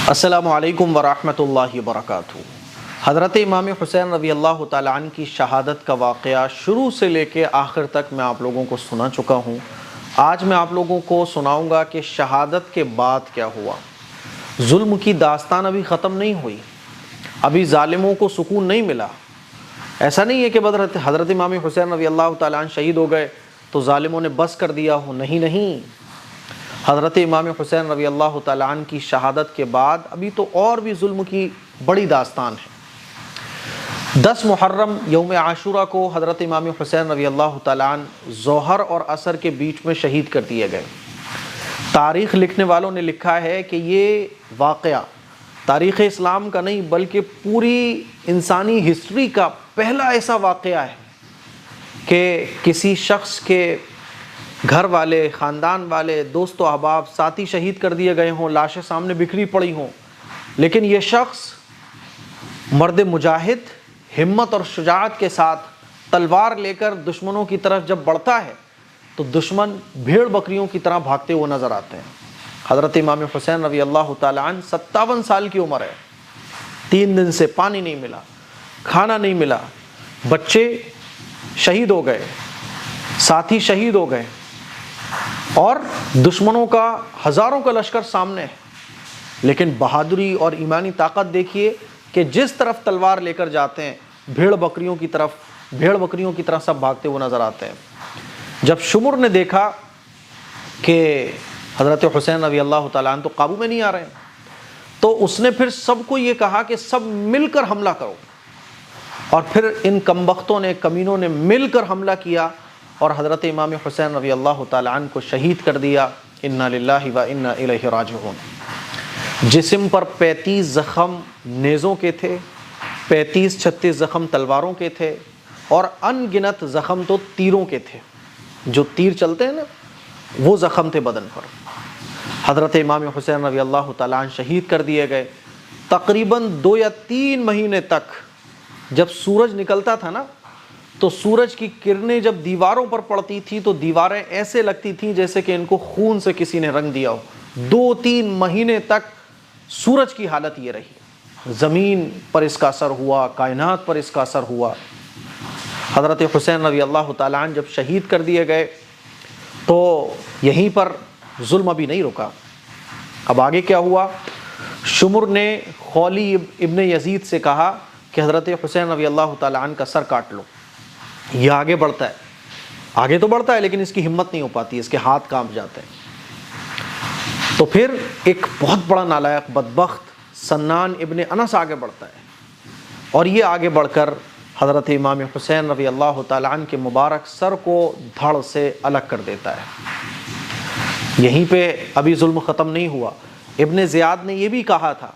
السلام علیکم ورحمۃ اللہ وبرکاتہ۔ حضرت امام حسین رضی اللہ تعالیٰ عنہ کی شہادت کا واقعہ شروع سے لے کے آخر تک میں آپ لوگوں کو سنا چکا ہوں۔ آج میں آپ لوگوں کو سناؤں گا کہ شہادت کے بعد کیا ہوا۔ ظلم کی داستان ابھی ختم نہیں ہوئی، ابھی ظالموں کو سکون نہیں ملا۔ ایسا نہیں ہے کہ حضرت امام حسین رضی اللہ تعالیٰ عنہ شہید ہو گئے تو ظالموں نے بس کر دیا ہو، نہیں۔ حضرت امام حسین رضی اللہ تعالیٰ عنہ کی شہادت کے بعد ابھی تو اور بھی ظلم کی بڑی داستان ہے۔ 10 محرم یوم عاشوراء کو حضرت امام حسین رضی اللہ تعالیٰ عنہ ظہر اور عصر کے بیچ میں شہید کر دیے گئے۔ تاریخ لکھنے والوں نے لکھا ہے کہ یہ واقعہ تاریخ اسلام کا نہیں بلکہ پوری انسانی ہسٹری کا پہلا ایسا واقعہ ہے کہ کسی شخص کے گھر والے، خاندان والے، دوست و احباب، ساتھی شہید کر دیے گئے ہوں، لاشیں سامنے بکھری پڑی ہوں، لیکن یہ شخص مرد مجاہد ہمت اور شجاعت کے ساتھ تلوار لے کر دشمنوں کی طرف جب بڑھتا ہے تو دشمن بھیڑ بکریوں کی طرح بھاگتے ہوئے نظر آتے ہیں۔ حضرت امام حسین رضی اللہ تعالیٰ عنہ 57 سال کی عمر ہے، 3 دن سے پانی نہیں ملا، کھانا نہیں ملا، بچے شہید ہو گئے، ساتھی شہید ہو گئے، اور دشمنوں کا ہزاروں کا لشکر سامنے ہے، لیکن بہادری اور ایمانی طاقت دیکھیے کہ جس طرف تلوار لے کر جاتے ہیں بھیڑ بکریوں کی طرح سب بھاگتے ہوئے نظر آتے ہیں۔ جب شمر نے دیکھا کہ حضرت حسین رضی اللہ تعالیٰ عنہ تو قابو میں نہیں آ رہے ہیں تو اس نے پھر سب کو یہ کہا کہ سب مل کر حملہ کرو، اور پھر ان کمبختوں نے، کمینوں نے مل کر حملہ کیا اور حضرت امام حسین رضی اللہ تعالیٰ عنہ کو شہید کر دیا۔ انا للہ و انا الیہ راجعون۔ جسم پر 35 زخم نیزوں کے تھے، 35-36 زخم تلواروں کے تھے، اور ان گنت زخم تو تیروں کے تھے، جو تیر چلتے ہیں نا وہ زخم تھے بدن پر۔ حضرت امام حسین رضی اللہ تعالیٰ عنہ شہید کر دیے گئے۔ تقریباً 2 یا 3 مہینے تک جب سورج نکلتا تھا نا تو سورج کی کرنیں جب دیواروں پر پڑتی تھی تو دیواریں ایسے لگتی تھیں جیسے کہ ان کو خون سے کسی نے رنگ دیا ہو۔ 2-3 مہینے تک سورج کی حالت یہ رہی، زمین پر اس کا اثر ہوا، کائنات پر اس کا اثر ہوا۔ حضرت حسین رضی اللہ تعالیٰ عنہ جب شہید کر دیے گئے تو یہیں پر ظلم ابھی نہیں رکا۔ اب آگے کیا ہوا؟ شمر نے خولی ابن یزید سے کہا کہ حضرت حسین رضی اللہ تعالیٰ عنہ کا سر کاٹ لو۔ یہ آگے بڑھتا ہے، آگے تو بڑھتا ہے لیکن اس کی ہمت نہیں ہو پاتی، اس کے ہاتھ کانپ جاتے ہیں۔ تو پھر ایک بہت بڑا نالائق بدبخت سنان ابن انس آگے بڑھتا ہے، اور یہ آگے بڑھ کر حضرت امام حسین رضی اللہ تعالیٰ عنہ کے مبارک سر کو دھڑ سے الگ کر دیتا ہے۔ یہیں پہ ابھی ظلم ختم نہیں ہوا۔ ابن زیاد نے یہ بھی کہا تھا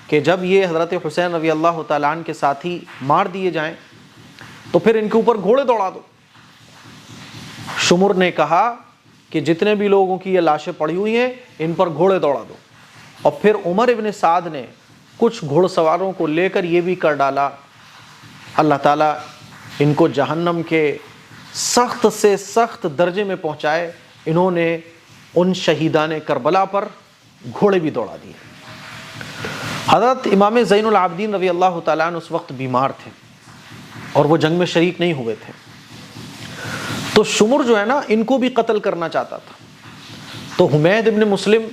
کہ جب یہ حضرت حسین رضی اللہ تعالیٰ عنہ کے ساتھی مار دیے جائیں تو پھر ان کے اوپر گھوڑے دوڑا دو۔ شمر نے کہا کہ جتنے بھی لوگوں کی یہ لاشیں پڑی ہوئی ہیں ان پر گھوڑے دوڑا دو، اور پھر عمر ابن سعد نے کچھ گھوڑ سواروں کو لے کر یہ بھی کر ڈالا۔ اللہ تعالیٰ ان کو جہنم کے سخت سے سخت درجے میں پہنچائے۔ انہوں نے ان شہیدان کربلا پر گھوڑے بھی دوڑا دیے۔ حضرت امام زین العابدین رضی اللہ تعالیٰ عنہ اس وقت بیمار تھے اور وہ جنگ میں شریک نہیں ہوئے تھے، تو شمر جو ہے نا ان کو بھی قتل کرنا چاہتا تھا۔ تو حمید ابن مسلم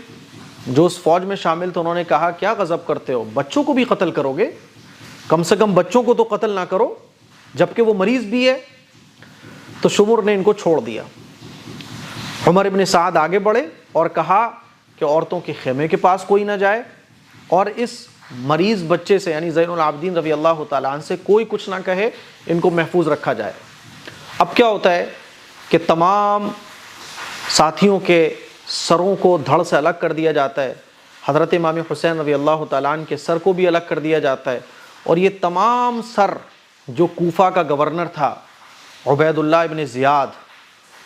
جو اس فوج میں شامل تھے انہوں نے کہا کیا غضب کرتے ہو، بچوں کو بھی قتل کرو گے؟ کم سے کم بچوں کو تو قتل نہ کرو، جبکہ وہ مریض بھی ہے۔ تو شمر نے ان کو چھوڑ دیا۔ عمر ابن سعد آگے بڑھے اور کہا کہ عورتوں کے خیمے کے پاس کوئی نہ جائے، اور اس مریض بچے سے یعنی زین العابدین رضی اللہ تعالیٰ عنہ سے کوئی کچھ نہ کہے، ان کو محفوظ رکھا جائے۔ اب کیا ہوتا ہے کہ تمام ساتھیوں کے سروں کو دھڑ سے الگ کر دیا جاتا ہے، حضرت امام حسین رضی اللہ تعالیٰ عنہ کے سر کو بھی الگ کر دیا جاتا ہے، اور یہ تمام سر جو کوفہ کا گورنر تھا عبید اللہ ابن زیاد،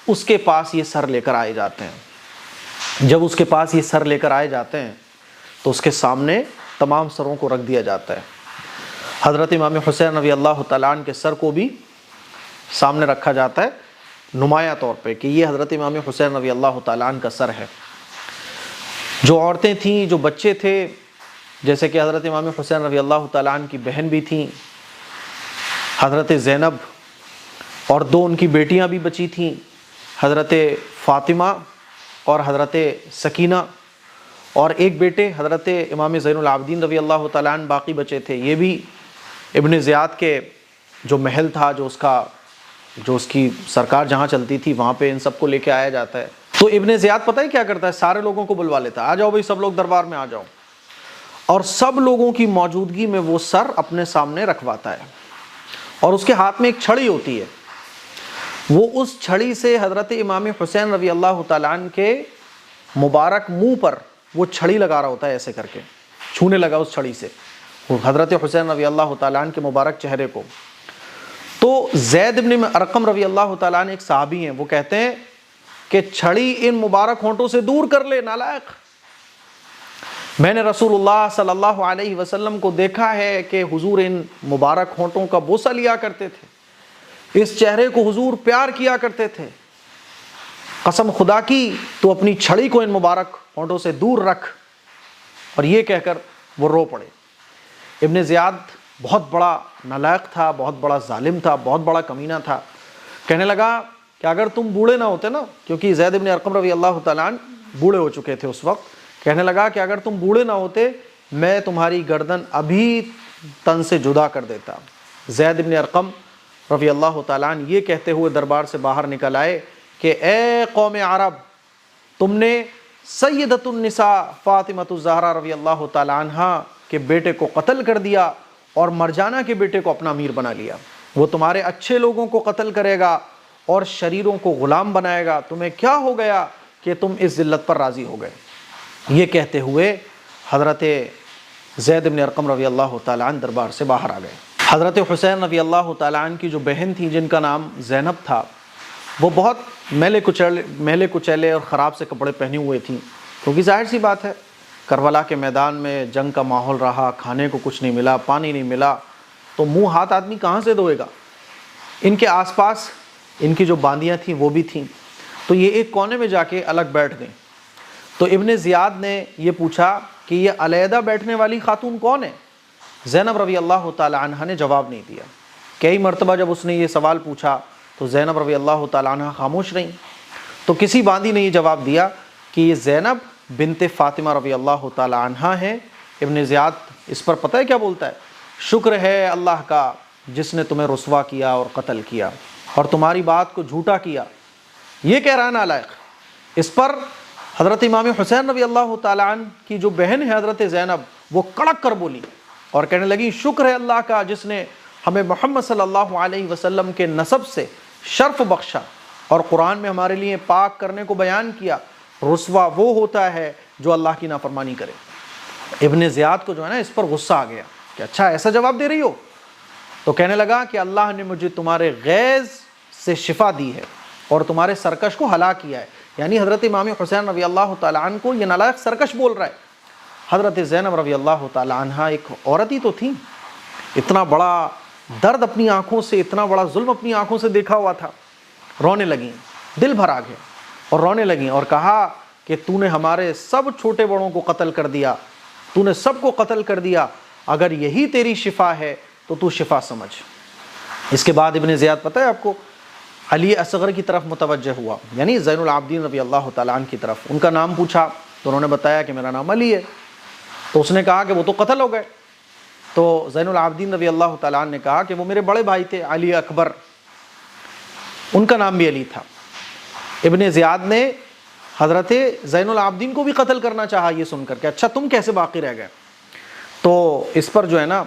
اس کے پاس یہ سر لے کر آئے جاتے ہیں۔ جب اس کے پاس یہ سر لے کر آئے جاتے ہیں تو اس کے سامنے تمام سروں کو رکھ دیا جاتا ہے۔ حضرت امام حسین رضی اللہ تعالیٰ عنہ کے سر کو بھی سامنے رکھا جاتا ہے نمایاں طور پہ کہ یہ حضرت امام حسین رضی اللہ تعالیٰ عنہ کا سر ہے۔ جو عورتیں تھیں، جو بچے تھے، جیسے کہ حضرت امام حسین رضی اللہ تعالیٰ عنہ کی بہن بھی تھیں حضرت زینب، اور 2 ان کی بیٹیاں بھی بچی تھیں، حضرت فاطمہ اور حضرت سکینہ، اور ایک بیٹے حضرت امام زین العابدین رضی اللہ تعالیٰ عنہ باقی بچے تھے۔ یہ بھی ابن زیاد کے جو محل تھا، جو اس کی سرکار جہاں چلتی تھی، وہاں پہ ان سب کو لے کے آیا جاتا ہے۔ تو ابن زیاد پتہ ہے کیا کرتا ہے؟ سارے لوگوں کو بلوا لیتا ہے، آ جاؤ بھائی سب لوگ دربار میں آ جاؤ، اور سب لوگوں کی موجودگی میں وہ سر اپنے سامنے رکھواتا ہے، اور اس کے ہاتھ میں ایک چھڑی ہوتی ہے، وہ اس چھڑی سے حضرت امام حسین رضی اللہ تعالیٰ عنہ کے مبارک منہ پر وہ چھڑی لگا رہا ہوتا ہے، ایسے کر کے چھونے لگا اس چھڑی سے وہ حضرت حسین رضی اللہ تعالیٰ عنہ کے مبارک چہرے کو۔ تو زید بن ارقم رضی اللہ تعالیٰ عنہ ایک صحابی ہیں، وہ کہتے ہیں کہ چھڑی ان مبارک ہونٹوں سے دور کر لے نالائق، میں نے رسول اللہ صلی اللہ علیہ وسلم کو دیکھا ہے کہ حضور ان مبارک ہونٹوں کا بوسہ لیا کرتے تھے، اس چہرے کو حضور پیار کیا کرتے تھے، قسم خدا کی تو اپنی چھڑی کو ان مبارک ہونٹوں سے دور رکھ۔ اور یہ کہہ کر وہ رو پڑے۔ ابن زیاد بہت بڑا نالائق تھا، بہت بڑا ظالم تھا، بہت بڑا کمینہ تھا۔ کہنے لگا کہ اگر تم بوڑھے نہ ہوتے نا، کیونکہ زید بن ارقم رضی اللہ تعالیٰ عنہ بوڑھے ہو چکے تھے اس وقت، کہنے لگا کہ اگر تم بوڑھے نہ ہوتے میں تمہاری گردن ابھی تن سے جدا کر دیتا۔ زید بن ارقم رضی اللہ تعالیٰ عنہ یہ کہتے ہوئے دربار سے باہر نکل آئے کہ اے قوم عرب، تم نے سیدۃ النساء فاطمہ الزہرا رضی اللہ تعالیٰ عنہ کے بیٹے کو قتل کر دیا اور مرجانہ کے بیٹے کو اپنا امیر بنا لیا۔ وہ تمہارے اچھے لوگوں کو قتل کرے گا اور شریروں کو غلام بنائے گا، تمہیں کیا ہو گیا کہ تم اس ذلت پر راضی ہو گئے؟ یہ کہتے ہوئے حضرت زید بن ارقم رضی اللہ تعالیٰ عنہ دربار سے باہر آ گئے۔ حضرت حسین رضی اللہ تعالیٰ عنہ کی جو بہن تھی جن کا نام زینب تھا، وہ بہت میلے کچیلے اور خراب سے کپڑے پہنے ہوئے تھیں، کیونکہ ظاہر سی بات ہے کربلا کے میدان میں جنگ کا ماحول رہا، کھانے کو کچھ نہیں ملا، پانی نہیں ملا، تو منہ ہاتھ آدمی کہاں سے دھوئے گا؟ ان کے آس پاس ان کی جو باندیاں تھیں وہ بھی تھیں، تو یہ ایک کونے میں جا کے الگ بیٹھ گئیں۔ تو ابن زیاد نے یہ پوچھا کہ یہ علیحدہ بیٹھنے والی خاتون کون ہے؟ زینب رضی اللہ تعالی عنہ نے جواب نہیں دیا۔ کئی مرتبہ جب اس نے یہ سوال پوچھا تو زینب رضی اللہ تعالی عنہ خاموش رہیں۔ تو کسی باندی نے یہ جواب دیا کہ یہ زینب بنت فاطمہ رضی اللہ تعالی عنہ ہے۔ ابن زیاد اس پر پتہ ہے کیا بولتا ہے؟ شکر ہے اللہ کا جس نے تمہیں رسوا کیا اور قتل کیا اور تمہاری بات کو جھوٹا کیا۔ یہ کہہ رہا ہے نالائق۔ اس پر حضرت امام حسین رضی اللہ تعالیٰ عنہ کی جو بہن ہے حضرت زینب، وہ کڑک کر بولی اور کہنے لگی شکر ہے اللہ کا جس نے ہمیں محمد صلی اللہ علیہ وسلم کے نسب سے شرف بخشا اور قرآن میں ہمارے لیے پاک کرنے کو بیان کیا۔ رسوا وہ ہوتا ہے جو اللہ کی نافرمانی کرے۔ ابن زیاد کو جو ہے نا اس پر غصہ آ گیا کہ اچھا ایسا جواب دے رہی ہو؟ تو کہنے لگا کہ اللہ نے مجھے تمہارے غیظ سے شفا دی ہے اور تمہارے سرکش کو ہلاک کیا ہے۔ یعنی حضرت امام حسین رضی اللہ تعالیٰ عنہ کو یہ نالائق سرکش بول رہا ہے۔ حضرت زینب رضی اللہ تعالیٰ عنہ ایک عورت ہی تو تھی، اتنا بڑا درد اپنی آنکھوں سے، اتنا بڑا ظلم اپنی آنکھوں سے دیکھا ہوا تھا۔ رونے لگیں، دل بھر آ گیا اور رونے لگیں اور کہا کہ تو نے ہمارے سب چھوٹے بڑوں کو قتل کر دیا، تو نے سب کو قتل کر دیا، اگر یہی تیری شفا ہے تو تو شفا سمجھ۔ اس کے بعد ابن زیاد پتہ ہے آپ کو علی اصغر کی طرف متوجہ ہوا، یعنی زین العابدین رضی اللہ تعالیٰ عنہ کی طرف۔ ان کا نام پوچھا تو انہوں نے بتایا کہ میرا نام علی ہے۔ تو اس نے کہا کہ وہ تو قتل ہو گئے۔ تو زین العابدین رضی اللہ تعالیٰ عنہ نے کہا کہ وہ میرے بڑے بھائی تھے علی اکبر، ان کا نام بھی علی تھا۔ ابن زیاد نے حضرت زین العابدین کو بھی قتل کرنا چاہا یہ سن کر کہ اچھا تم کیسے باقی رہ گئے۔ تو اس پر جو ہے نا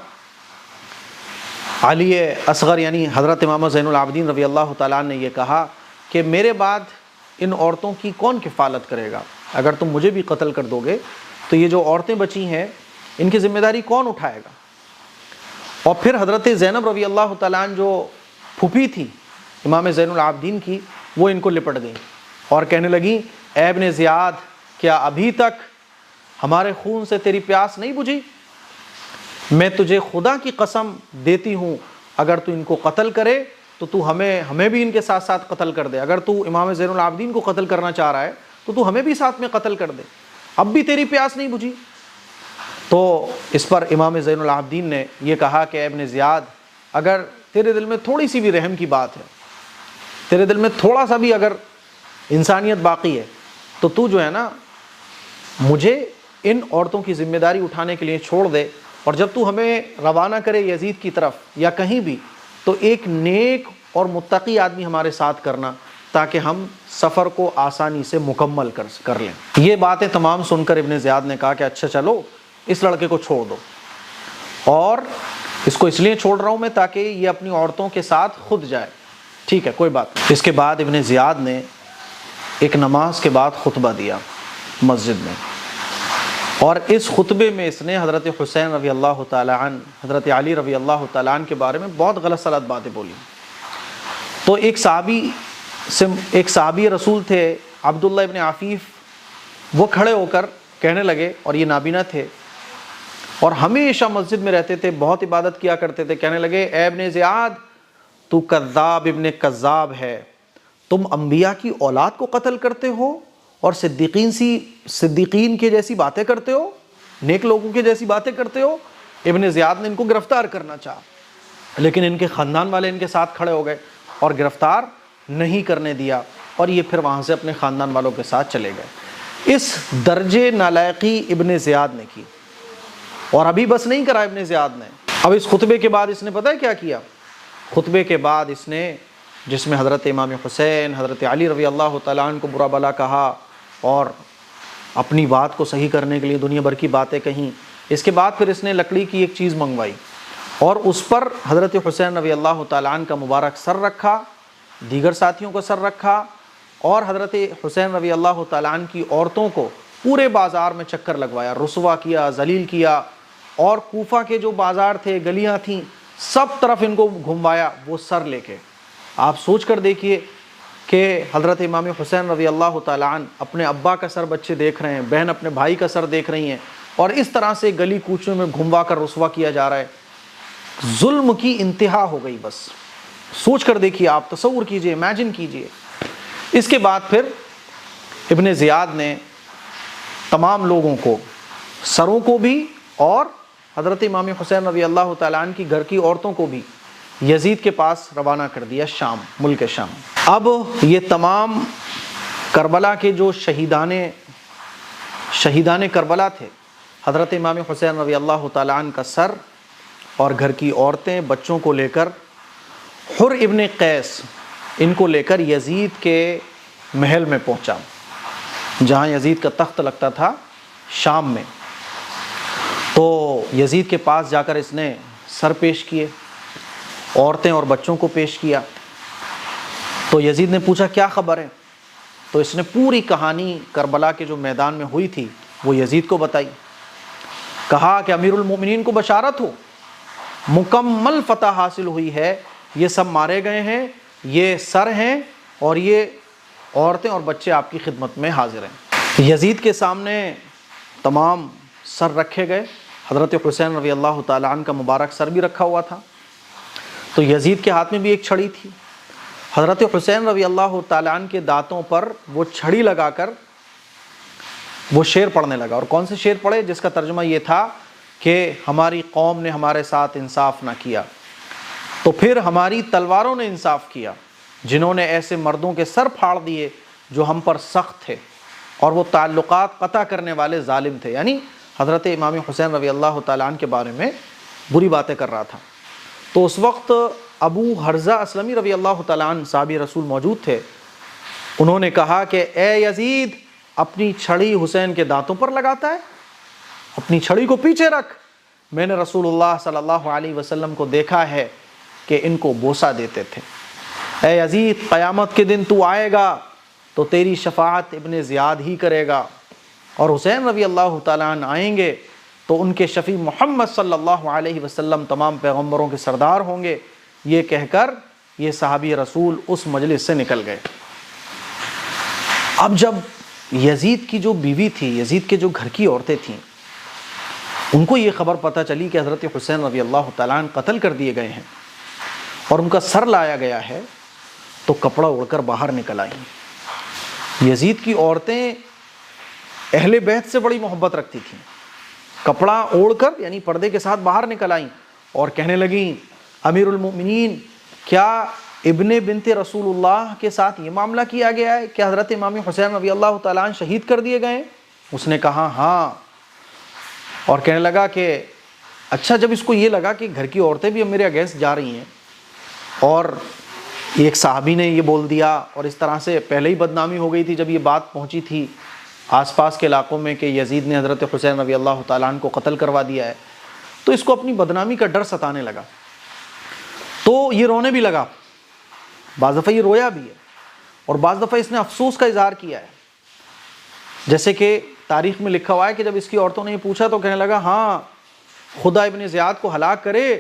علی اصغر یعنی حضرت امام زین العابدین رضی اللہ تعالیٰ عنہ نے یہ کہا کہ میرے بعد ان عورتوں کی کون کفالت کرے گا؟ اگر تم مجھے بھی قتل کر دو گے تو یہ جو عورتیں بچی ہیں ان کی ذمہ داری کون اٹھائے گا؟ اور پھر حضرت زینب رضی اللہ تعالیٰ عنہ جو پھوپھی تھی امام زین العابدین کی، وہ ان کو لپٹ گئیں اور کہنے لگیں اے ابن زیاد، کیا ابھی تک ہمارے خون سے تیری پیاس نہیں بجھی؟ میں تجھے خدا کی قسم دیتی ہوں اگر تو ان کو قتل کرے تو تو ہمیں بھی ان کے ساتھ ساتھ قتل کر دے۔ اگر تو امام زین العابدین کو قتل کرنا چاہ رہا ہے تو تو ہمیں بھی ساتھ میں قتل کر دے، اب بھی تیری پیاس نہیں بجھی۔ تو اس پر امام زین العابدین نے یہ کہا کہ اے ابن زیاد، اگر تیرے دل میں تھوڑی سی بھی رحم کی بات ہے، تیرے دل میں تھوڑا سا بھی اگر انسانیت باقی ہے، تو جو ہے نا مجھے ان عورتوں کی ذمہ داری اٹھانے کے لیے چھوڑ دے، اور جب تو ہمیں روانہ کرے یزید کی طرف یا کہیں بھی، تو ایک نیک اور متقی آدمی ہمارے ساتھ کرنا، تاکہ ہم سفر کو آسانی سے مکمل کر لیں۔ یہ باتیں تمام سن کر ابن زیاد نے کہا کہ اچھا چلو اس لڑکے کو چھوڑ دو، اور اس کو اس لیے چھوڑ رہا ہوں میں تاکہ یہ اپنی عورتوں کے ساتھ خود جائے، ٹھیک ہے کوئی بات نہیں۔ اس کے بعد ابن زیاد نے ایک نماز کے بعد خطبہ دیا مسجد میں، اور اس خطبے میں اس نے حضرت حسین رضی اللہ تعالیٰ عنہ، حضرت علی رضی اللہ تعالیٰ عنہ کے بارے میں بہت غلط سلط باتیں بولی۔ تو ایک صحابی رسول تھے عبداللہ ابن عفیف، وہ کھڑے ہو کر کہنے لگے، اور یہ نابینا تھے اور ہمیشہ مسجد میں رہتے تھے، بہت عبادت کیا کرتے تھے، کہنے لگے اے ابن زیاد، تو کذاب ابن کذاب ہے، تم انبیاء کی اولاد کو قتل کرتے ہو اور صدیقین کے جیسی باتیں کرتے ہو، نیک لوگوں کے جیسی باتیں کرتے ہو۔ ابن زیاد نے ان کو گرفتار کرنا چاہا، لیکن ان کے خاندان والے ان کے ساتھ کھڑے ہو گئے اور گرفتار نہیں کرنے دیا، اور یہ پھر وہاں سے اپنے خاندان والوں کے ساتھ چلے گئے۔ اس درجے نالائقی ابن زیاد نے کی، اور ابھی بس نہیں کرا ابن زیاد نے۔ اب اس خطبے کے بعد اس نے پتہ ہے کیا کیا؟ خطبے کے بعد اس نے، جس میں حضرت امام حسین، حضرت علی رضی اللہ تعالیٰ عنہ کو برا بھلا کہا اور اپنی بات کو صحیح کرنے کے لیے دنیا بھر کی باتیں کہیں، اس کے بعد پھر اس نے لکڑی کی ایک چیز منگوائی اور اس پر حضرت حسین رضی اللہ تعالیٰ عنہ کا مبارک سر رکھا، دیگر ساتھیوں کا سر رکھا، اور حضرت حسین رضی اللہ تعالیٰ عنہ کی عورتوں کو پورے بازار میں چکر لگوایا، رسوا کیا، ذلیل کیا، اور کوفہ کے جو بازار تھے، گلیاں تھیں، سب طرف ان کو گھموایا وہ سر لے کے۔ آپ سوچ کر دیکھیے کہ حضرت امام حسین رضی اللہ تعالیٰ عنہ اپنے ابا کا سر بچے دیکھ رہے ہیں، بہن اپنے بھائی کا سر دیکھ رہی ہیں، اور اس طرح سے گلی کوچوں میں گھموا کر رسوا کیا جا رہا ہے۔ ظلم کی انتہا ہو گئی، بس سوچ کر دیکھیے، آپ تصور کیجئے، امیجن کیجئے۔ اس کے بعد پھر ابن زیاد نے تمام لوگوں کو، سروں کو بھی اور حضرت امام حسین رضی اللہ تعالیٰ عنہ کی گھر کی عورتوں کو بھی یزید کے پاس روانہ کر دیا، شام، ملک شام۔ اب یہ تمام کربلا کے جو شہیدان کربلا تھے، حضرت امام حسین رضی اللہ تعالیٰ عنہ کا سر اور گھر کی عورتیں، بچوں کو لے کر حر ابن قیس ان کو لے کر یزید کے محل میں پہنچا، جہاں یزید کا تخت لگتا تھا شام میں۔ تو یزید کے پاس جا کر اس نے سر پیش کیے، عورتیں اور بچوں کو پیش کیا۔ تو یزید نے پوچھا کیا خبر ہے؟ تو اس نے پوری کہانی کربلا کے جو میدان میں ہوئی تھی وہ یزید کو بتائی۔ کہا کہ امیر المومنین کو بشارت ہو، مکمل فتح حاصل ہوئی ہے، یہ سب مارے گئے ہیں، یہ سر ہیں، اور یہ عورتیں اور بچے آپ کی خدمت میں حاضر ہیں۔ یزید کے سامنے تمام سر رکھے گئے، حضرت حسین رضی اللہ تعالیٰ عنہ کا مبارک سر بھی رکھا ہوا تھا۔ تو یزید کے ہاتھ میں بھی ایک چھڑی تھی، حضرت حسین رضی اللہ تعالیٰ عنہ کے دانتوں پر وہ چھڑی لگا کر وہ شعر پڑھنے لگا۔ اور کون سے شعر پڑھے؟ جس کا ترجمہ یہ تھا کہ ہماری قوم نے ہمارے ساتھ انصاف نہ کیا، تو پھر ہماری تلواروں نے انصاف کیا، جنہوں نے ایسے مردوں کے سر پھاڑ دیے جو ہم پر سخت تھے اور وہ تعلقات قطع کرنے والے ظالم تھے۔ یعنی حضرت امام حسین رضی اللہ تعالیٰ عنہ کے بارے میں بری باتیں کر رہا تھا۔ تو اس وقت ابو حرزہ اسلمی رضی اللہ تعالیٰ عنہ صحابی رسول موجود تھے، انہوں نے کہا کہ اے یزید، اپنی چھڑی حسین کے دانتوں پر لگاتا ہے، اپنی چھڑی کو پیچھے رکھ، میں نے رسول اللہ صلی اللہ علیہ وسلم کو دیکھا ہے کہ ان کو بوسہ دیتے تھے۔ اے یزید، قیامت کے دن تو آئے گا تو تیری شفاعت ابن زیاد ہی کرے گا، اور حسین رضی اللہ تعالیٰ عنہ آئیں گے تو ان کے شفیع محمد صلی اللہ علیہ وسلم تمام پیغمبروں کے سردار ہوں گے۔ یہ کہہ کر یہ صحابی رسول اس مجلس سے نکل گئے۔ اب جب یزید کی جو بیوی تھی، یزید کے جو گھر کی عورتیں تھیں، ان کو یہ خبر پتہ چلی کہ حضرت حسین رضی اللہ تعالیٰ عنہ قتل کر دیے گئے ہیں اور ان کا سر لایا گیا ہے، تو کپڑا اڑ کر باہر نکل آئیں۔ یزید کی عورتیں اہل بیت سے بڑی محبت رکھتی تھیں، کپڑا اوڑھ کر یعنی پردے کے ساتھ باہر نکل آئیں اور کہنے لگیں امیر المؤمنین کیا ابن بنت رسول اللہ کے ساتھ یہ معاملہ کیا گیا ہے کہ حضرت امام حسین رضی اللہ تعالیٰ عنہ شہید کر دیے گئے ہیں؟ اس نے کہا ہاں، اور کہنے لگا کہ اچھا، جب اس کو یہ لگا کہ گھر کی عورتیں بھی اب میرے اگینسٹ جا رہی ہیں اور ایک صحابی نے یہ بول دیا اور اس طرح سے پہلے ہی بدنامی ہو گئی تھی جب یہ بات پہنچی تھی آس پاس کے علاقوں میں کہ یزید نے حضرت حسین رضی اللہ تعالیٰ عنہ کو قتل کروا دیا ہے، تو اس کو اپنی بدنامی کا ڈر ستانے لگا، تو یہ رونے بھی لگا، بعض دفعہ یہ رویا بھی ہے اور بعض دفعہ اس نے افسوس کا اظہار کیا ہے، جیسے کہ تاریخ میں لکھا ہوا ہے کہ جب اس کی عورتوں نے یہ پوچھا تو کہنے لگا ہاں خدا ابن زیاد کو ہلاک کرے،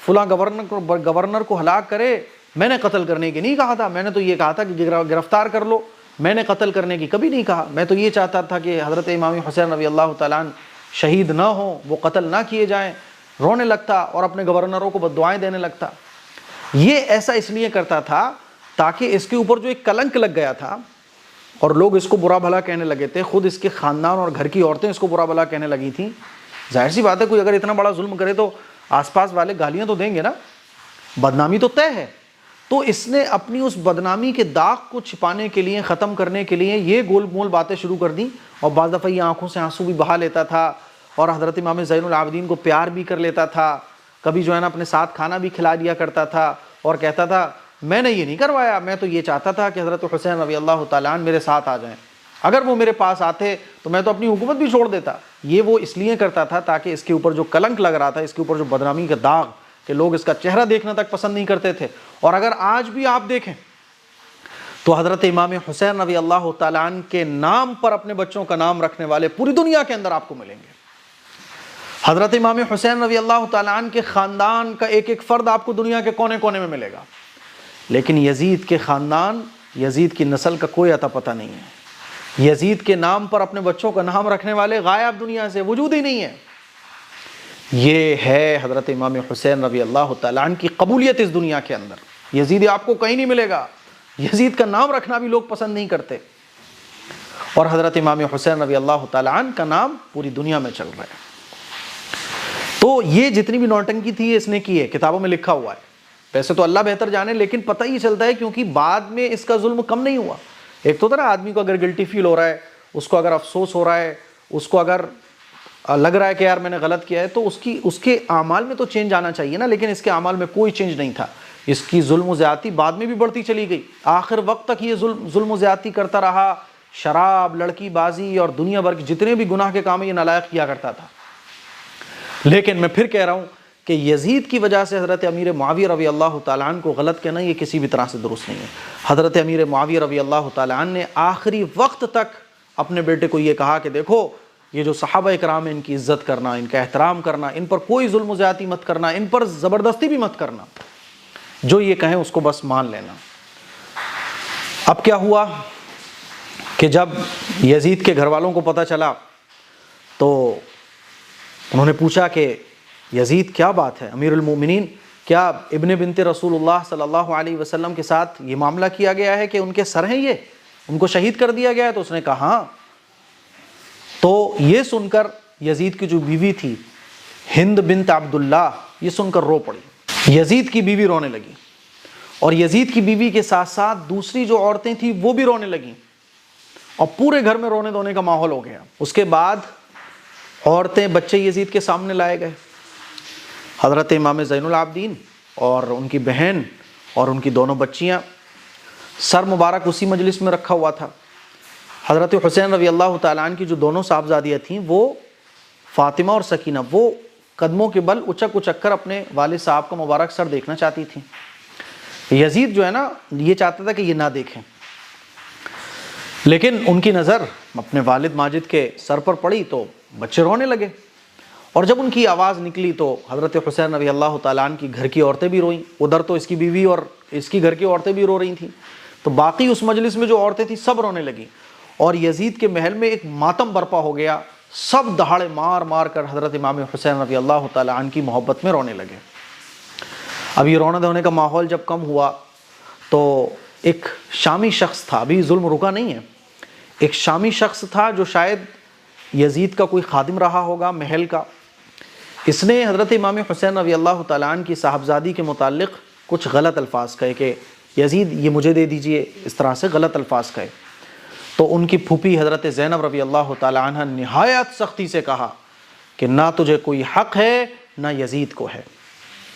فلاں گورنر کو ہلاک کرے، میں نے قتل کرنے کی نہیں کہا تھا، میں نے تو یہ کہا تھا کہ گرفتار کر لو، میں نے قتل کرنے کی کبھی نہیں کہا، میں تو یہ چاہتا تھا کہ حضرت امام حسین رضی اللہ تعالیٰ عنہ شہید نہ ہوں، وہ قتل نہ کیے جائیں۔ رونے لگتا اور اپنے گورنروں کو بددعائیں دینے لگتا۔ یہ ایسا اس لیے کرتا تھا تاکہ اس کے اوپر جو ایک کلنک لگ گیا تھا اور لوگ اس کو برا بھلا کہنے لگے تھے، خود اس کے خاندان اور گھر کی عورتیں اس کو برا بھلا کہنے لگی تھیں۔ ظاہر سی بات ہے کوئی اگر اتنا بڑا ظلم کرے تو آس پاس والے گالیاں تو دیں گے نا، بدنامی تو طے ہے۔ تو اس نے اپنی اس بدنامی کے داغ کو چھپانے کے لیے، ختم کرنے کے لیے یہ گول مول باتیں شروع کر دیں، اور بعض دفعہ یہ آنکھوں سے آنسو بھی بہا لیتا تھا اور حضرت امام زین العابدین کو پیار بھی کر لیتا تھا، کبھی جو ہے نا اپنے ساتھ کھانا بھی کھلا دیا کرتا تھا اور کہتا تھا میں نے یہ نہیں کروایا، میں تو یہ چاہتا تھا کہ حضرت حسین رضی اللہ تعالیٰ عنہ میرے ساتھ آ جائیں، اگر وہ میرے پاس آتے تو میں تو اپنی حکومت بھی چھوڑ دیتا۔ یہ وہ اس لیے کرتا تھا تاکہ اس کے اوپر جو کلنک لگ رہا تھا، اس کے اوپر جو بدنامی کا داغ کہ لوگ اس کا چہرہ دیکھنا تک پسند نہیں کرتے تھے۔ اور اگر آج بھی آپ دیکھیں تو حضرت امام حسین رضی اللہ تعالیٰ عنہ کے نام پر اپنے بچوں کا نام رکھنے والے پوری دنیا کے اندر آپ کو ملیں گے۔ حضرت امام حسین رضی اللہ تعالیٰ عنہ کے خاندان کا ایک ایک فرد آپ کو دنیا کے کونے کونے میں ملے گا، لیکن یزید کے خاندان، یزید کی نسل کا کوئی اتا پتہ نہیں ہے۔ یزید کے نام پر اپنے بچوں کا نام رکھنے والے غائب دنیا سے، وجود ہی نہیں ہے۔ یہ ہے حضرت امام حسین رضی اللہ تعالیٰ عنہ کی قبولیت اس دنیا کے اندر۔ یزید آپ کو کہیں نہیں ملے گا، یزید کا نام رکھنا بھی لوگ پسند نہیں کرتے، اور حضرت امام حسین رضی اللہ تعالیٰ عنہ کا نام پوری دنیا میں چل رہا ہے۔ تو یہ جتنی بھی نوٹنکی تھی اس نے کی ہے، کتابوں میں لکھا ہوا ہے، ویسے تو اللہ بہتر جانے، لیکن پتہ ہی چلتا ہے کیونکہ بعد میں اس کا ظلم کم نہیں ہوا۔ ایک تو نا آدمی کو اگر گلٹی فیل ہو رہا ہے، اس کو اگر افسوس ہو رہا ہے، اس کو اگر لگ رہا ہے کہ یار میں نے غلط کیا ہے، تو اس کے اعمال میں تو چینج آنا چاہیے نا، لیکن اس کے اعمال میں کوئی چینج نہیں تھا۔ اس کی ظلم و زیادتی بعد میں بھی بڑھتی چلی گئی، آخر وقت تک یہ ظلم و زیادتی کرتا رہا، شراب، لڑکی بازی اور دنیا بھر کے جتنے بھی گناہ کے کام ہیں یہ نالائق کیا کرتا تھا۔ لیکن میں پھر کہہ رہا ہوں کہ یزید کی وجہ سے حضرت امیر معاویہ رضی اللہ تعالیٰ عنہ کو غلط کہنا یہ کسی بھی طرح سے درست نہیں ہے۔ حضرت امیر معاویہ رضی اللہ تعالیٰ عنہ نے آخری وقت تک اپنے بیٹے کو یہ کہا کہ دیکھو یہ جو صحابہ اکرام ہیں ان کی عزت کرنا، ان کا احترام کرنا، ان پر کوئی ظلم و زیادتی مت کرنا، ان پر زبردستی بھی مت کرنا، جو یہ کہیں اس کو بس مان لینا۔ اب کیا ہوا کہ جب یزید کے گھر والوں کو پتہ چلا تو انہوں نے پوچھا کہ یزید کیا بات ہے امیر المومنین، کیا ابن بنت رسول اللہ صلی اللہ علیہ وسلم کے ساتھ یہ معاملہ کیا گیا ہے کہ ان کے سر ہیں یہ، ان کو شہید کر دیا گیا ہے؟ تو اس نے کہا ہاں۔ تو یہ سن کر یزید کی جو بیوی تھی ہند بنت عبداللہ، یہ سن کر رو پڑی، یزید کی بیوی رونے لگی، اور یزید کی بیوی کے ساتھ ساتھ دوسری جو عورتیں تھیں وہ بھی رونے لگیں، اور پورے گھر میں رونے دھونے کا ماحول ہو گیا۔ اس کے بعد عورتیں، بچے یزید کے سامنے لائے گئے، حضرت امام زین العابدین اور ان کی بہن اور ان کی دونوں بچیاں، سر مبارک اسی مجلس میں رکھا ہوا تھا۔ حضرت حسین رضی اللہ تعالیٰ عنہ کی جو دونوں صاحبزادیاں تھیں وہ فاطمہ اور سکینہ، وہ قدموں کے بل اچک اچک کر اپنے والد صاحب کا مبارک سر دیکھنا چاہتی تھیں۔ یزید جو ہے نا یہ چاہتا تھا کہ یہ نہ دیکھیں، لیکن ان کی نظر اپنے والد ماجد کے سر پر پڑی تو بچے رونے لگے، اور جب ان کی آواز نکلی تو حضرت حسین رضی اللہ تعالیٰ عنہ کی گھر کی عورتیں بھی روئیں، ادھر تو اس کی بیوی اور اس کی گھر کی عورتیں بھی رو رہی تھیں، تو باقی اس مجلس میں جو عورتیں تھیں سب رونے لگیں، اور یزید کے محل میں ایک ماتم برپا ہو گیا، سب دہاڑے مار مار کر حضرت امام حسین رضی اللہ تعالیٰ عنہ کی محبت میں رونے لگے۔ اب یہ رونے دھونے کا ماحول جب کم ہوا تو ایک شامی شخص تھا، ابھی ظلم رکا نہیں ہے، ایک شامی شخص تھا جو شاید یزید کا کوئی خادم رہا ہوگا محل کا، اس نے حضرت امام حسین رضی اللہ تعالیٰ عنہ کی صاحبزادی کے متعلق کچھ غلط الفاظ کہے کہ یزید یہ مجھے دے دیجئے، اس طرح سے غلط الفاظ کہے۔ تو ان کی پھوپھی حضرت زینب رضی اللہ تعالیٰ عنہ نہایت سختی سے کہا کہ نہ تجھے کوئی حق ہے نہ یزید کو ہے۔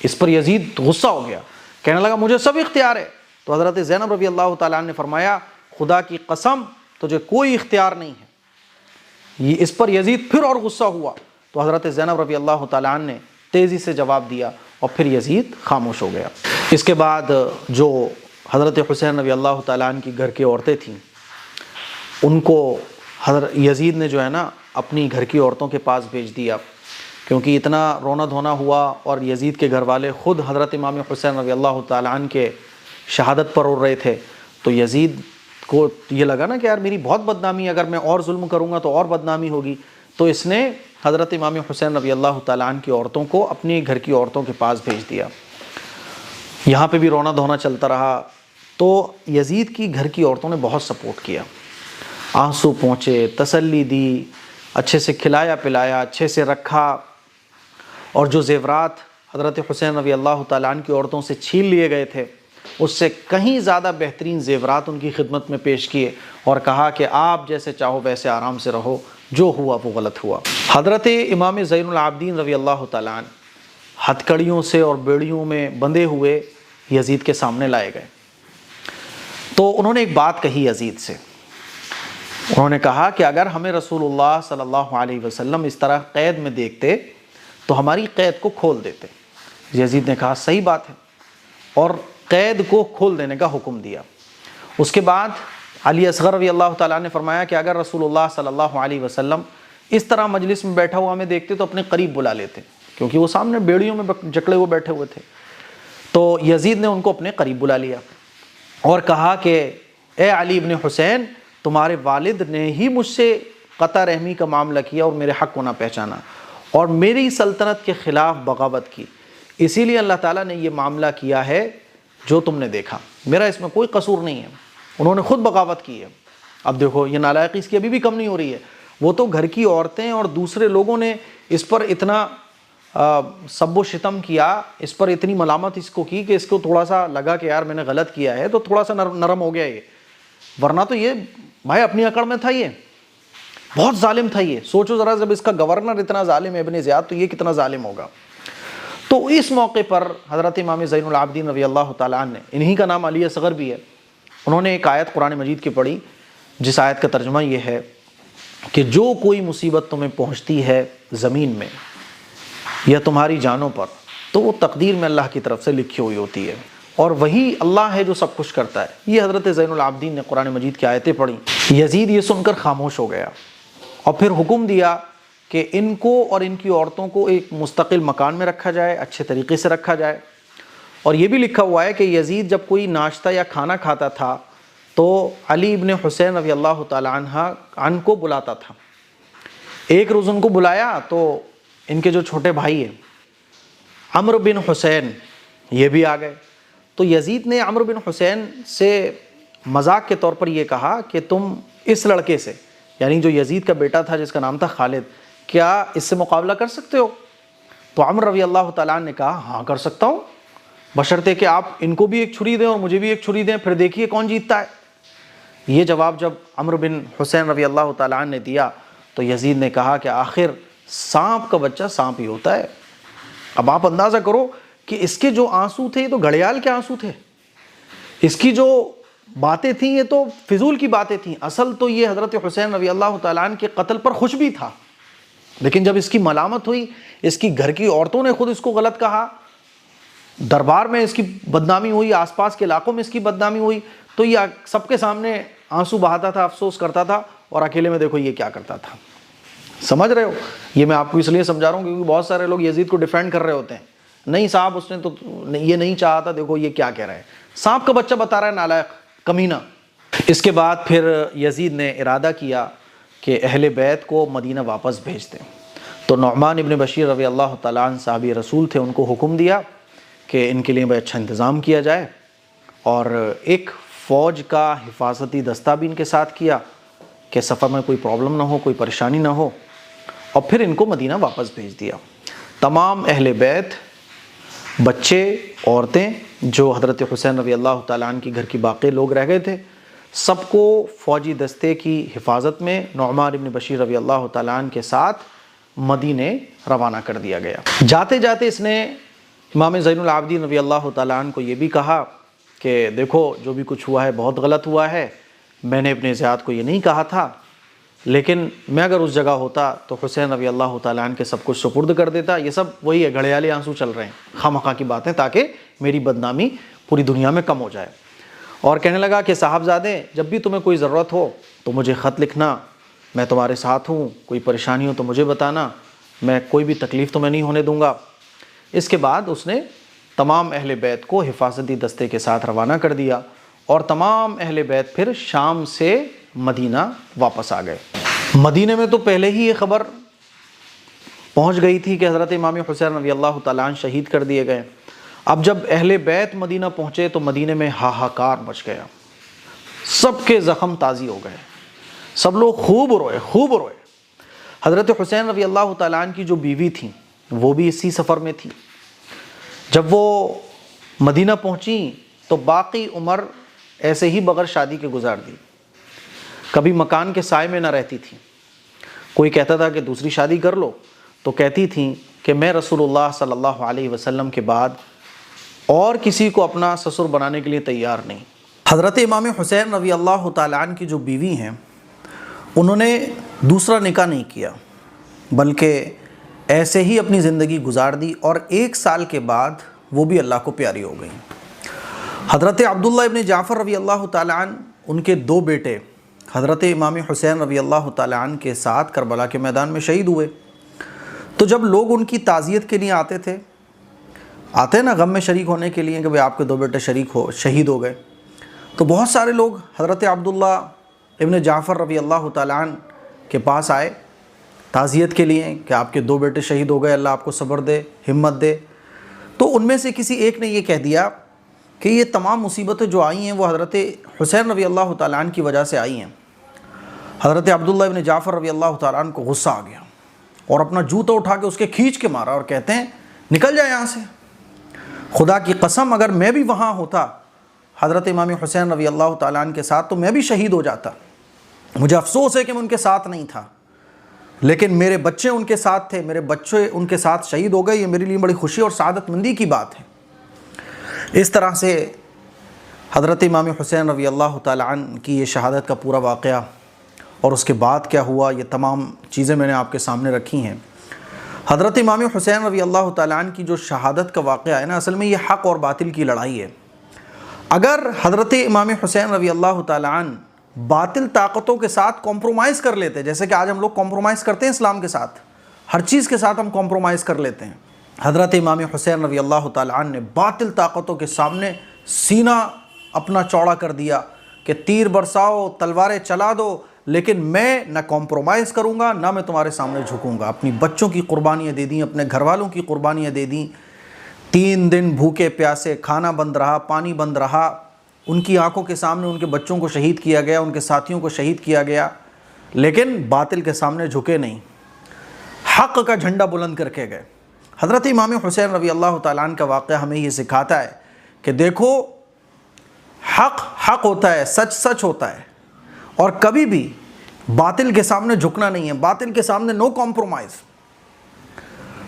اس پر یزید غصہ ہو گیا، کہنے لگا مجھے سب اختیار ہے۔ تو حضرت زینب رضی اللہ تعالیٰ عنہ نے فرمایا خدا کی قسم تجھے کوئی اختیار نہیں ہے۔ اس پر یزید پھر اور غصہ ہوا، تو حضرت زینب رضی اللہ تعالیٰ عنہ نے تیزی سے جواب دیا اور پھر یزید خاموش ہو گیا۔ اس کے بعد جو حضرت حسین رضی اللہ تعالیٰ عنہ کی گھر کی عورتیں تھیں، ان کو حضرت یزید نے جو ہے نا اپنی گھر کی عورتوں کے پاس بھیج دیا، کیونکہ اتنا رونا دھونا ہوا اور یزید کے گھر والے خود حضرت امام حسین رضی اللہ تعالیٰ عنہ کے شہادت پر اڑ رہے تھے۔ تو یزید کو یہ لگا نا کہ یار میری بہت بدنامی ہے، اگر میں اور ظلم کروں گا تو اور بدنامی ہوگی، تو اس نے حضرت امام حسین رضی اللہ تعالیٰ عنہ کی عورتوں کو اپنی گھر کی عورتوں کے پاس بھیج دیا۔ یہاں پہ بھی رونا دھونا چلتا رہا۔ تو یزید کی گھر کی عورتوں نے بہت سپورٹ کیا، آنسو پہنچے، تسلی دی، اچھے سے کھلایا پلایا، اچھے سے رکھا، اور جو زیورات حضرت حسین رضی اللہ تعالیٰ عنہ کی عورتوں سے چھین لیے گئے تھے اس سے کہیں زیادہ بہترین زیورات ان کی خدمت میں پیش کیے اور کہا کہ آپ جیسے چاہو ویسے آرام سے رہو، جو ہوا وہ غلط ہوا۔ حضرت امام زین العابدین رضی اللہ تعالیٰ عنہ ہتھکڑیوں سے اور بیڑیوں میں بندھے ہوئے یزید کے سامنے لائے گئے۔ تو انہوں نے ایک بات کہی یزید سے، انہوں نے کہا کہ اگر ہمیں رسول اللہ صلی اللہ علیہ وسلم اس طرح قید میں دیکھتے تو ہماری قید کو کھول دیتے۔ یزید نے کہا صحیح بات ہے، اور قید کو کھول دینے کا حکم دیا۔ اس کے بعد علی اصغر رضی اللہ تعالیٰ نے فرمایا کہ اگر رسول اللہ صلی اللہ علیہ وسلم اس طرح مجلس میں بیٹھا ہوا ہمیں دیکھتے تو اپنے قریب بلا لیتے، کیونکہ وہ سامنے بیڑیوں میں جکڑے ہوئے بیٹھے ہوئے تھے۔ تو یزید نے ان کو اپنے قریب بلا لیا اور کہا کہ اے علی ابن حسین، تمہارے والد نے ہی مجھ سے قطع رحمی کا معاملہ کیا اور میرے حق کو نہ پہچانا اور میری سلطنت کے خلاف بغاوت کی، اسی لیے اللہ تعالیٰ نے یہ معاملہ کیا ہے جو تم نے دیکھا، میرا اس میں کوئی قصور نہیں ہے، انہوں نے خود بغاوت کی ہے۔ اب دیکھو یہ نالائقی اس کی ابھی بھی کم نہیں ہو رہی ہے، وہ تو گھر کی عورتیں اور دوسرے لوگوں نے اس پر اتنا سب و شتم کیا، اس پر اتنی ملامت اس کو کی کہ اس کو تھوڑا سا لگا کہ یار میں نے غلط کیا ہے تو تھوڑا سا نرم ہو گیا یہ، ورنہ تو یہ بھائی اپنی اکڑ میں تھا، یہ بہت ظالم تھا۔ یہ سوچو ذرا، جب اس کا گورنر اتنا ظالم ہے ابن زیاد تو یہ کتنا ظالم ہوگا۔ تو اس موقع پر حضرت امام زین العابدین رضی اللہ تعالیٰ عنہ نے، انہی کا نام علی اصغر بھی ہے، انہوں نے ایک آیت قرآن مجید کی پڑھی جس آیت کا ترجمہ یہ ہے کہ جو کوئی مصیبت تمہیں پہنچتی ہے زمین میں یا تمہاری جانوں پر تو وہ تقدیر میں اللہ کی طرف سے لکھی ہوئی ہوتی ہے، اور وہی اللہ ہے جو سب کچھ کرتا ہے۔ یہ حضرت زین العابدین نے قرآن مجید کی آیتیں پڑھی۔ یزید یہ سن کر خاموش ہو گیا اور پھر حکم دیا کہ ان کو اور ان کی عورتوں کو ایک مستقل مکان میں رکھا جائے، اچھے طریقے سے رکھا جائے۔ اور یہ بھی لکھا ہوا ہے کہ یزید جب کوئی ناشتہ یا کھانا کھاتا تھا تو علی ابن حسین رضی اللہ تعالیٰ عنہ کو بلاتا تھا۔ ایک روز ان کو بلایا تو ان کے جو چھوٹے بھائی ہیں عمرو بن حسین یہ بھی آ گئے۔ تو یزید نے عمرو بن حسین سے مذاق کے طور پر یہ کہا کہ تم اس لڑکے سے، یعنی جو یزید کا بیٹا تھا جس کا نام تھا خالد، کیا اس سے مقابلہ کر سکتے ہو؟ تو عمرو رضی اللہ تعالیٰ نے کہا ہاں کر سکتا ہوں، بشرطے کہ آپ ان کو بھی ایک چھری دیں اور مجھے بھی ایک چھری دیں، پھر دیکھیے کون جیتتا ہے۔ یہ جواب جب عمرو بن حسین رضی اللہ تعالیٰ نے دیا تو یزید نے کہا کہ آخر سانپ کا بچہ سانپ ہی ہوتا ہے۔ اب آپ اندازہ کرو کہ اس کے جو آنسو تھے یہ تو گھڑیال کے آنسو تھے، اس کی جو باتیں تھیں یہ تو فضول کی باتیں تھیں، اصل تو یہ حضرت حسین رضی اللہ تعالیٰ عنہ کے قتل پر خوش بھی تھا، لیکن جب اس کی ملامت ہوئی، اس کی گھر کی عورتوں نے خود اس کو غلط کہا، دربار میں اس کی بدنامی ہوئی، آس پاس کے علاقوں میں اس کی بدنامی ہوئی، تو یہ سب کے سامنے آنسو بہاتا تھا، افسوس کرتا تھا، اور اکیلے میں دیکھو یہ کیا کرتا تھا۔ سمجھ رہے ہو؟ یہ میں آپ کو اس لیے سمجھا رہا ہوں کیونکہ بہت سارے لوگ یزید کو ڈیفینڈ کر رہے ہوتے ہیں، نہیں صاحب اس نے تو یہ نہیں چاہا تھا، دیکھو یہ کیا کہہ رہے ہیں، سانپ کا بچہ بتا رہا ہے، نالائق کمینہ۔ اس کے بعد پھر یزید نے ارادہ کیا کہ اہل بیت کو مدینہ واپس بھیج دیں، تو نعمان ابن بشیر رضی اللہ تعالیٰ عنہ صحابی رسول تھے، ان کو حکم دیا کہ ان کے لیے بڑا اچھا انتظام کیا جائے، اور ایک فوج کا حفاظتی دستہ بھی ان کے ساتھ کیا کہ سفر میں کوئی پرابلم نہ ہو، کوئی پریشانی نہ ہو، اور پھر ان کو مدینہ واپس بھیج دیا۔ تمام اہل بیت، بچے، عورتیں جو حضرت حسین رضی اللہ تعالیٰ عنہ کی گھر کی باقی لوگ رہ گئے تھے، سب کو فوجی دستے کی حفاظت میں نعمان بن بشیر رضی اللہ تعالیٰ عنہ کے ساتھ مدینے روانہ کر دیا گیا۔ جاتے جاتے اس نے امام زین العابدین رضی اللہ تعالیٰ عنہ کو یہ بھی کہا کہ دیکھو جو بھی کچھ ہوا ہے بہت غلط ہوا ہے، میں نے اپنے ذات کو یہ نہیں کہا تھا، لیکن میں اگر اس جگہ ہوتا تو حسین رضی اللہ تعالیٰ عنہ کے سب کچھ سپرد کر دیتا۔ یہ سب وہی ہے، گھڑیالے آنسو چل رہے ہیں، خواہ کی باتیں، تاکہ میری بدنامی پوری دنیا میں کم ہو جائے۔ اور کہنے لگا کہ صاحبزادے، جب بھی تمہیں کوئی ضرورت ہو تو مجھے خط لکھنا، میں تمہارے ساتھ ہوں، کوئی پریشانی ہو تو مجھے بتانا، میں کوئی بھی تکلیف تمہیں نہیں ہونے دوں گا۔ اس کے بعد اس نے تمام اہل بیت کو حفاظتی دستے کے ساتھ روانہ کر دیا، اور تمام اہل بیت پھر شام سے مدینہ واپس آ گئے۔ مدینہ میں تو پہلے ہی یہ خبر پہنچ گئی تھی کہ حضرت امام حسین رضی اللہ تعالیٰ عنہ شہید کر دیے گئے۔ اب جب اہل بیت مدینہ پہنچے تو مدینہ میں ہاہاکار مچ گیا، سب کے زخم تازی ہو گئے، سب لوگ خوب روئے۔ حضرت حسین رضی اللہ تعالیٰ عنہ کی جو بیوی تھیں وہ بھی اسی سفر میں تھی۔ جب وہ مدینہ پہنچی تو باقی عمر ایسے ہی بغیر شادی کے گزار دی، کبھی مکان کے سائے میں نہ رہتی تھی۔ کوئی کہتا تھا کہ دوسری شادی کر لو تو کہتی تھیں کہ میں رسول اللہ صلی اللہ علیہ وسلم کے بعد اور کسی کو اپنا سسر بنانے کے لیے تیار نہیں۔ حضرت امام حسین رضی اللہ تعالیٰ عنہ کی جو بیوی ہیں، انہوں نے دوسرا نکاح نہیں کیا، بلکہ ایسے ہی اپنی زندگی گزار دی، اور 1 سال کے بعد وہ بھی اللہ کو پیاری ہو گئیں۔ حضرت عبداللہ ابن جعفر رضی اللہ تعالیٰ عنہ، ان کے 2 بیٹے حضرت امام حسین رضی اللہ تعالیٰ عنہ کے ساتھ کربلا کے میدان میں شہید ہوئے۔ تو جب لوگ ان کی تعزیت کے لیے آتے نا غم میں شریک ہونے کے لیے کہ بھئی آپ کے 2 بیٹے شہید ہو گئے، تو بہت سارے لوگ حضرت عبداللہ ابن جعفر رضی اللہ تعالیٰ عنہ کے پاس آئے تعزیت کے لیے کہ آپ کے 2 بیٹے شہید ہو گئے، اللہ آپ کو صبر دے، ہمت دے۔ تو ان میں سے کسی ایک نے یہ کہہ دیا کہ یہ تمام مصیبتیں جو آئی ہیں وہ حضرت حسین رضی اللہ تعالیٰ عنہ کی وجہ سے آئی ہیں۔ حضرت عبداللہ ابن جعفر رضی اللہ تعالیٰ عنہ کو غصہ آ گیا، اور اپنا جوتا اٹھا کے اس کے کھینچ کے مارا، اور کہتے ہیں نکل جائے یہاں سے، خدا کی قسم اگر میں بھی وہاں ہوتا حضرت امام حسین رضی اللہ تعالیٰ عنہ کے ساتھ تو میں بھی شہید ہو جاتا۔ مجھے افسوس ہے کہ میں ان کے ساتھ نہیں تھا، لیکن میرے بچے ان کے ساتھ تھے، میرے بچے ان کے ساتھ شہید ہو گئے، یہ میرے لیے بڑی خوشی اور سعادت مندی کی بات ہے۔ اس طرح سے حضرت امام حسین رضی اللہ تعالیٰ عنہ کی یہ شہادت کا پورا واقعہ اور اس کے بعد کیا ہوا، یہ تمام چیزیں میں نے آپ کے سامنے رکھی ہیں۔ حضرت امام حسین رضی اللہ تعالیٰ عنہ کی جو شہادت کا واقعہ ہے نا، اصل میں یہ حق اور باطل کی لڑائی ہے۔ اگر حضرت امام حسین رضی اللہ تعالیٰ عنہ باطل طاقتوں کے ساتھ کمپرومائز کر لیتے، جیسے کہ آج ہم لوگ کمپرومائز کرتے ہیں اسلام کے ساتھ، ہر چیز کے ساتھ ہم کمپرومائز کر لیتے ہیں، حضرت امام حسین رضی اللہ تعالیٰ عنہ نے باطل طاقتوں کے سامنے سینہ اپنا چوڑا کر دیا کہ تیر برساؤ، تلواریں چلا دو، لیکن میں نہ کمپرومائز کروں گا، نہ میں تمہارے سامنے جھکوں گا۔ اپنی بچوں کی قربانیاں دے دیں، اپنے گھر والوں کی قربانیاں دے دیں، 3 دن بھوکے پیاسے، کھانا بند رہا، پانی بند رہا، ان کی آنکھوں کے سامنے ان کے بچوں کو شہید کیا گیا، ان کے ساتھیوں کو شہید کیا گیا، لیکن باطل کے سامنے جھکے نہیں، حق کا جھنڈا بلند کر کے گئے۔ حضرت امام حسین رضی اللہ تعالیٰ عنہ کا واقعہ ہمیں یہ سکھاتا ہے کہ دیکھو حق حق ہوتا ہے، سچ سچ ہوتا ہے، اور کبھی بھی باطل کے سامنے جھکنا نہیں ہے، باطل کے سامنے نو کمپرومائز۔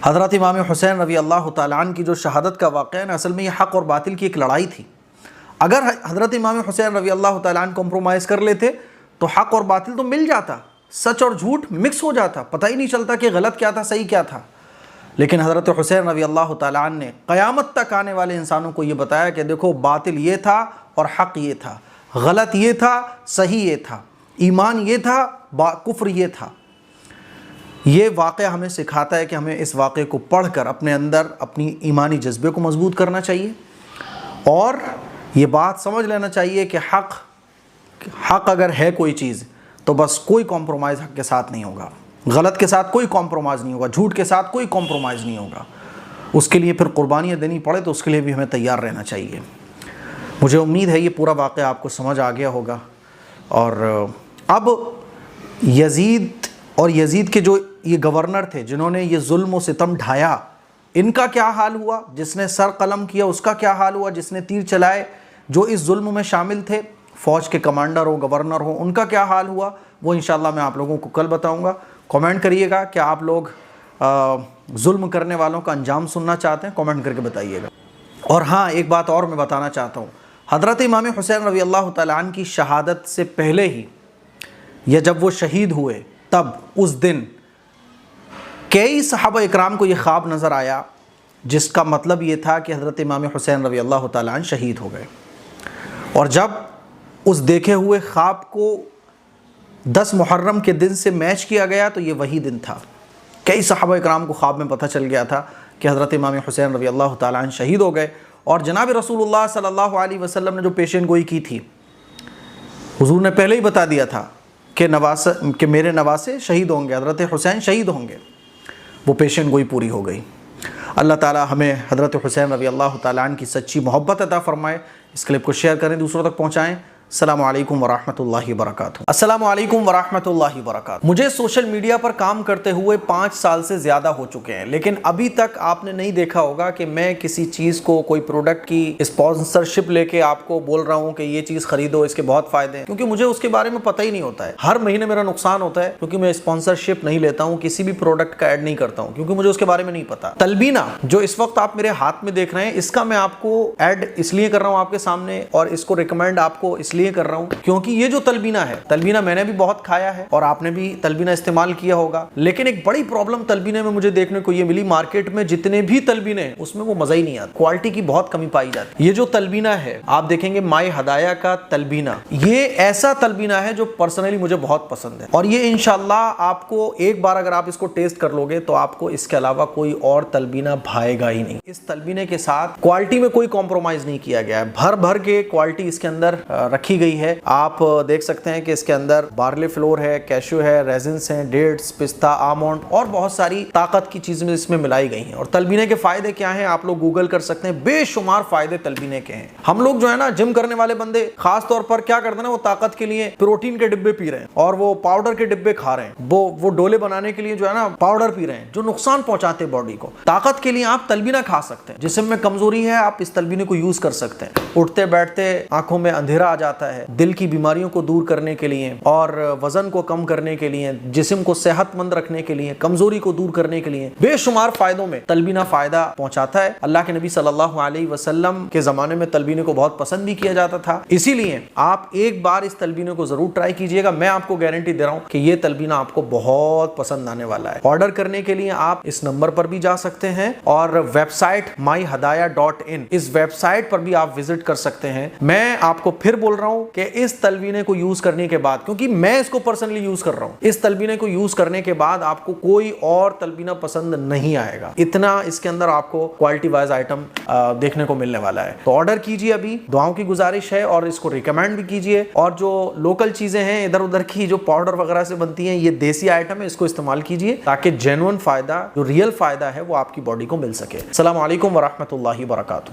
حضرت امام حسین رضی اللہ تعالیٰ عنہ کی جو شہادت کا واقعہ ہے نا، اصل میں یہ حق اور باطل کی ایک لڑائی تھی۔ اگر حضرت امام حسین رضی اللہ تعالیٰ عنہ کمپرومائز کر لیتے تو حق اور باطل تو مل جاتا، سچ اور جھوٹ مکس ہو جاتا، پتہ ہی نہیں چلتا کہ غلط کیا تھا صحیح کیا تھا۔ لیکن حضرت حسین رضی اللہ تعالیٰ عنہ نے قیامت تک آنے والے انسانوں کو یہ بتایا کہ دیکھو باطل یہ تھا اور حق یہ تھا، غلط یہ تھا، صحیح یہ تھا، ایمان یہ تھا، کفر یہ تھا۔ یہ واقعہ ہمیں سکھاتا ہے کہ ہمیں اس واقعے کو پڑھ کر اپنے اندر اپنی ایمانی جذبے کو مضبوط کرنا چاہیے، اور یہ بات سمجھ لینا چاہیے کہ حق اگر ہے کوئی چیز تو بس کوئی کمپرومائز حق کے ساتھ نہیں ہوگا، غلط کے ساتھ کوئی کمپرومائز نہیں ہوگا، جھوٹ کے ساتھ کوئی کمپرومائز نہیں ہوگا۔ اس کے لیے پھر قربانیاں دینی پڑے تو اس کے لیے بھی ہمیں تیار رہنا چاہیے۔ مجھے امید ہے یہ پورا واقعہ آپ کو سمجھ آ گیا ہوگا، اور اب یزید اور یزید کے جو یہ گورنر تھے جنہوں نے یہ ظلم و ستم ڈھایا، ان کا کیا حال ہوا؟ جس نے سر قلم کیا اس کا کیا حال ہوا؟ جس نے تیر چلائے جو اس ظلم میں شامل تھے، فوج کے کمانڈر ہو، گورنر ہو، ان کا کیا حال ہوا؟ وہ انشاءاللہ میں آپ لوگوں کو کل بتاؤں گا۔ کامنٹ کریے گا کہ آپ لوگ ظلم کرنے والوں کا انجام سننا چاہتے ہیں، کامنٹ کر کے بتائیے گا۔ اور ہاں، ایک بات اور میں بتانا چاہتا ہوں، حضرت امام حسین رضی اللہ تعالیٰ عنہ کی شہادت سے پہلے ہی یا جب وہ شہید ہوئے تب اس دن کئی صحابہ اکرام کو یہ خواب نظر آیا، جس کا مطلب یہ تھا کہ حضرت امام حسین رضی اللہ تعالیٰ عنہ شہید ہو گئے۔ اور جب اس دیکھے ہوئے خواب کو 10 محرم کے دن سے میچ کیا گیا تو یہ وہی دن تھا۔ کئی صحابہ اکرام کو خواب میں پتہ چل گیا تھا کہ حضرت امام حسین رضی اللہ تعالیٰ عنہ شہید ہو گئے، اور جناب رسول اللہ صلی اللہ علیہ وسلم نے جو پیشین گوئی کی تھی، حضور نے پہلے ہی بتا دیا تھا کہ میرے نواسے شہید ہوں گے، حضرت حسین شہید ہوں گے، وہ پیشین گوئی پوری ہو گئی۔ اللہ تعالیٰ ہمیں حضرت حسین رضی اللہ تعالیٰ عنہ کی سچی محبت عطا فرمائے۔ اس کلپ کو شیئر کریں، دوسروں تک پہنچائیں۔ السلام علیکم ورحمۃ اللہ وبرکاتہ۔ السلام علیکم ورحمۃ اللہ وبرکاتہ۔ مجھے سوشل میڈیا پر کام کرتے ہوئے 5 سال سے زیادہ ہو چکے ہیں، لیکن ابھی تک آپ نے نہیں دیکھا ہوگا کہ میں کسی چیز کو، کوئی پروڈکٹ کی اسپانسرشپ لے کے آپ کو بول رہا ہوں کہ یہ چیز خریدو، اس کے بہت فائدے ہیں، کیونکہ مجھے اس کے بارے میں پتہ ہی نہیں ہوتا ہے۔ ہر مہینے میرا نقصان ہوتا ہے کیونکہ میں اسپانسرشپ نہیں لیتا ہوں، کسی بھی پروڈکٹ کا ایڈ نہیں کرتا ہوں کیونکہ مجھے اس کے بارے میں نہیں پتا۔ تلبینہ جو اس وقت آپ میرے ہاتھ میں دیکھ رہے ہیں، اس کا میں آپ کو ایڈ اس لیے کر رہا ہوں آپ کے سامنے، اور اس کو ریکمینڈ آپ کو اس لیے کر رہا ہوں کیونکہ یہ جو تلبینہ ہے، تلبینہ میں نے بھی بہت کھایا ہے اور آپ نے بھی تلبینہ استعمال کیا ہوگا، لیکن ایک بڑی پرابلم تلبینے میں مجھے دیکھنے کو یہ ملی، مارکیٹ میں جتنے بھی تلبینے ہیں اس میں وہ مزہ ہی نہیں آتا، کوالٹی کی بہت کمی پائی جاتی ہے۔ یہ جو تلبینہ ہے آپ دیکھیں گے، مائی ہدایہ کا تلبینہ، یہ ایسا تلبینہ ہے جو پرسنلی مجھے بہت پسند ہے، اور یہ انشاءاللہ آپ کو ایک بار اگر آپ اس کو ٹیسٹ کر لو گے تو آپ کو اس کے علاوہ کوئی اور تلبینہ بھائے گا ہی نہیں۔ اس تلبینے کے ساتھ کوالٹی میں کوئی کمپرومائز نہیں کیا گیا ہے، بھر بھر کے کوالٹی اس کے اندر رکھی گئی ہے۔ آپ دیکھ سکتے ہیں کہ اس کے اندر بارلے فلور ہے، کیشو ہے، ریزنس ہیں، ڈیٹس، پستہ، آلمنڈ اور بہت ساری طاقت کی چیزیں اس میں ملائی گئی ہیں۔ اور تلبینے کے فائدے کیا ہیں آپ لوگ گوگل کر سکتے ہیں، بے شمار فائدے تلبینے کے ہیں۔ ہم لوگ جو ہے نا جم کرنے والے بندے خاص طور پر کیا کرتے ہیں نا، وہ طاقت کے لیے پروٹین کے ڈبے پی رہے ہیں اور وہ پاؤڈر کے ڈبے کھا رہے ہیں، وہ ڈولے بنانے کے لیے جو ہے نا پاؤڈر پی رہے ہیں جو نقصان پہنچاتے ہیں باڈی کو۔ طاقت کے لیے آپ تلبینہ کھا سکتے ہیں، جسم میں کمزوری ہے آپ اس تلبینے کو یوز کر سکتے ہیں۔ اٹھتے بیٹھتے آنکھوں میں اندھیرا آ جاتا ہے، دل کی بیماریوں کو دور کرنے کے لیے اور وزن کو کم کرنے کے لیے، جسم کو صحت مند رکھنے کے لیے، کمزوری کو دور کرنے کے لیے، بے شمار فائدوں میں تلبینہ فائدہ پہنچاتا ہے۔ اللہ کے نبی صلی اللہ علیہ وسلم کے زمانے میں تلبینے کو بہت پسند بھی کیا جاتا تھا، اسی لیے آپ ایک بار اس تلبینے کو ضرور ٹرائی کیجئے گا۔ میں آپ کو گارنٹی دے رہا ہوں کہ یہ تلبینہ آپ کو بہت پسند آنے والا ہے۔ آرڈر کرنے کے لیے آپ اس نمبر پر بھی جا سکتے ہیں اور ویب سائٹ myhadaya.in، اس ویب سائٹ پر بھی آپ وزٹ کر سکتے ہیں۔ میں آپ کو پھر بول رہا ہوں کہ اس تلبینے کو یوز کرنے کے بعد، کیونکہ میں اس کو پرسنلی یوز کر رہا ہوں، اس تلبینے کو یوز کرنے کے بعد آپ کو کوئی اور تلبینہ پسند نہیں آئے گا، اتنا اس کے اندر آپ کو کوالٹی وائز آئٹم دیکھنے کو ملنے والا ہے۔ تو آرڈر کیجئے، ابھی دعاؤں کی گزارش ہے، اور اس کو ریکمینڈ بھی کیجئے۔ اور جو لوکل چیزیں ہیں ادھر ادھر کی جو پاؤڈر وغیرہ سے بنتی ہیں، یہ دیسی آئٹم ہے، اس کو استعمال کیجئے تاکہ جینوئن فائدہ، جو ریئل فائدہ ہے وہ آپ کی باڈی کو مل سکے۔ السلام علیکم ورحمۃ اللہ وبرکاتہ۔